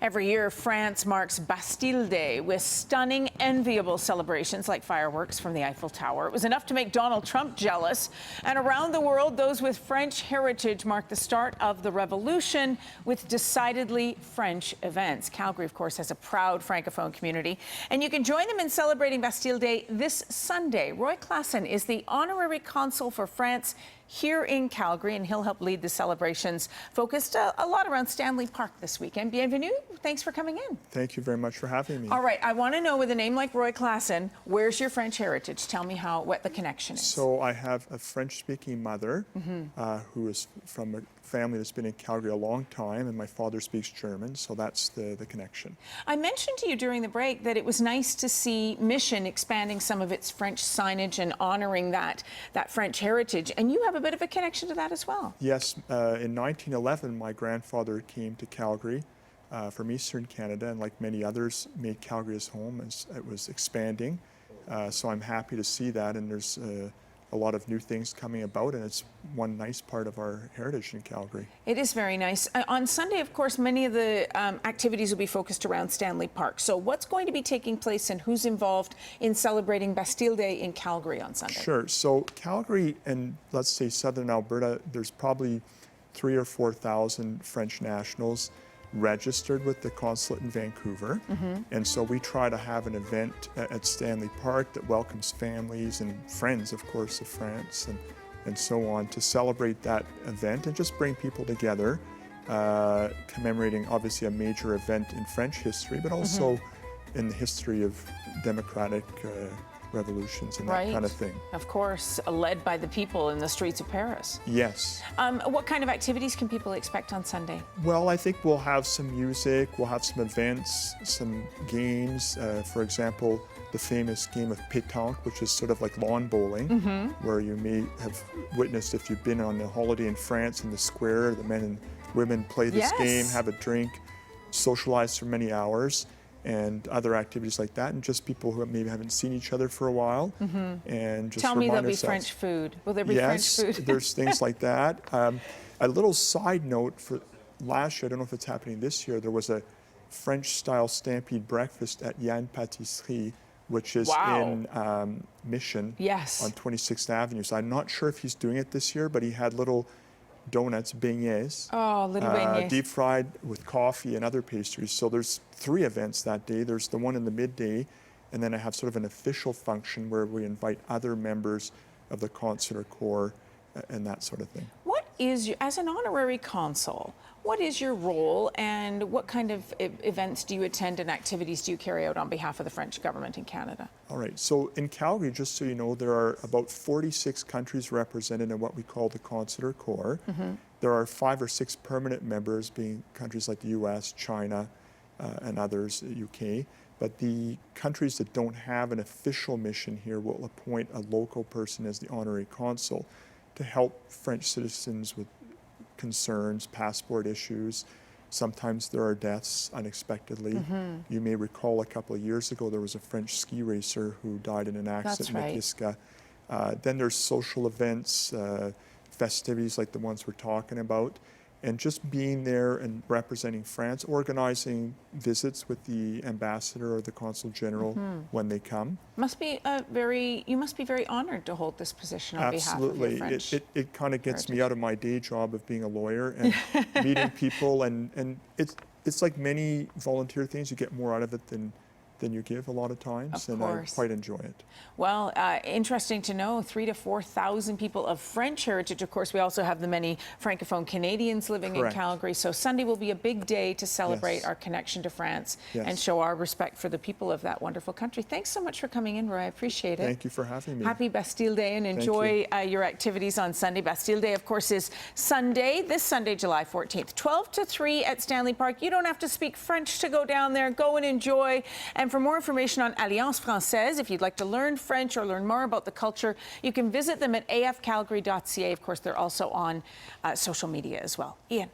Every year, France marks Bastille Day with stunning, enviable celebrations like fireworks from the Eiffel Tower. It was enough to make Donald Trump jealous. And around the world, those with French heritage mark the start of the revolution with decidedly French events. Calgary, of course, has a proud Francophone community, and you can join them in celebrating Bastille Day this Sunday. Roy Klassen is the honorary consul for France here in Calgary, and he'll help lead the celebrations focused a lot around Stanley Park this weekend. Bienvenue. Thanks for coming in. Thank you very much for having me. All right, I want to know, with a name like Roy Klassen, where's your French heritage? Tell me what the connection is. So I have a French-speaking mother who is from a family that's been in Calgary a long time, and my father speaks German, so that's the connection. I mentioned to you during the break that it was nice to see Mission expanding some of its French signage and honoring that French heritage, and you have a bit of a connection to that as well. Yes, in 1911, my grandfather came to Calgary from Eastern Canada, and like many others, made Calgary his home as it was expanding. So I'm happy to see that, and there's a lot of new things coming about, and it's one nice part of our heritage in Calgary. It is very nice. On Sunday, of course, many of the activities will be focused around Stanley Park. So what's going to be taking place, and who's involved in celebrating Bastille Day in Calgary on Sunday? Sure. So Calgary and, let's say, southern Alberta, there's probably 3,000 or 4,000 French nationals registered with the consulate in Vancouver. And so we try to have an event at Stanley Park that welcomes families and friends, of course, of France and so on, to celebrate that event and just bring people together, commemorating obviously a major event in French history, but also in the history of democratic revolutions and that kind of thing. Of course, led by the people in the streets of Paris. Yes. What kind of activities can people expect on Sunday? Well, I think we'll have some music, we'll have some events, some games. For example, the famous game of pétanque, which is sort of like lawn bowling, where you may have witnessed, if you've been on a holiday in France, in the square, the men and women play this game, have a drink, socialize for many hours, and other activities like that, and just people who maybe haven't seen each other for a while, and just tell me there'll be ourselves. French food. Will there be Yes, French food? there's things like that. A little side note for last year, I don't know if it's happening this year, there was a French-style stampede breakfast at Yann Pâtisserie, which is in Mission on 26th Avenue. So I'm not sure if he's doing it this year, but he had little donuts, beignets, little beignets, deep fried with coffee and other pastries. So there's 3 events that day. There's the one in the midday, and then I have sort of an official function where we invite other members of the consular corps and that sort of thing. What is, as an honorary consul, what is your role, and what kind of events do you attend and activities do you carry out on behalf of the French government in Canada? All right, so in Calgary, just so you know, there are about 46 countries represented in what we call the consular corps. There are 5 or 6 permanent members, being countries like the US, China, and others, UK. But the countries that don't have an official mission here will appoint a local person as the honorary consul to help French citizens with concerns, passport issues. Sometimes there are deaths unexpectedly. You may recall a couple of years ago there was a French ski racer who died in an accident in Kiska. Then there's social events, festivities like the ones we're talking about, and just being there and representing France, organizing visits with the ambassador or the consul general when they come. You must be very honored to hold this position on behalf of your French. It kind of gets me out of my day job of being a lawyer and meeting people, and it's like many volunteer things. You get more out of it than you give a lot of times, and I quite enjoy it. Well, interesting to know, 3,000 to 4,000 people of French heritage. Of course, we also have the many Francophone Canadians living in Calgary. So Sunday will be a big day to celebrate our connection to France and show our respect for the people of that wonderful country. Thanks so much for coming in, Roy. I appreciate it. Thank you for having me. Happy Bastille Day, and enjoy your activities on Sunday. Bastille Day, of course, is Sunday, this Sunday, July 14th, 12 to 3 at Stanley Park. You don't have to speak French to go down there. Go and enjoy. And for more information on Alliance Française, if you'd like to learn French or learn more about the culture, you can visit them at afcalgary.ca. Of course, they're also on social media as well. Ian.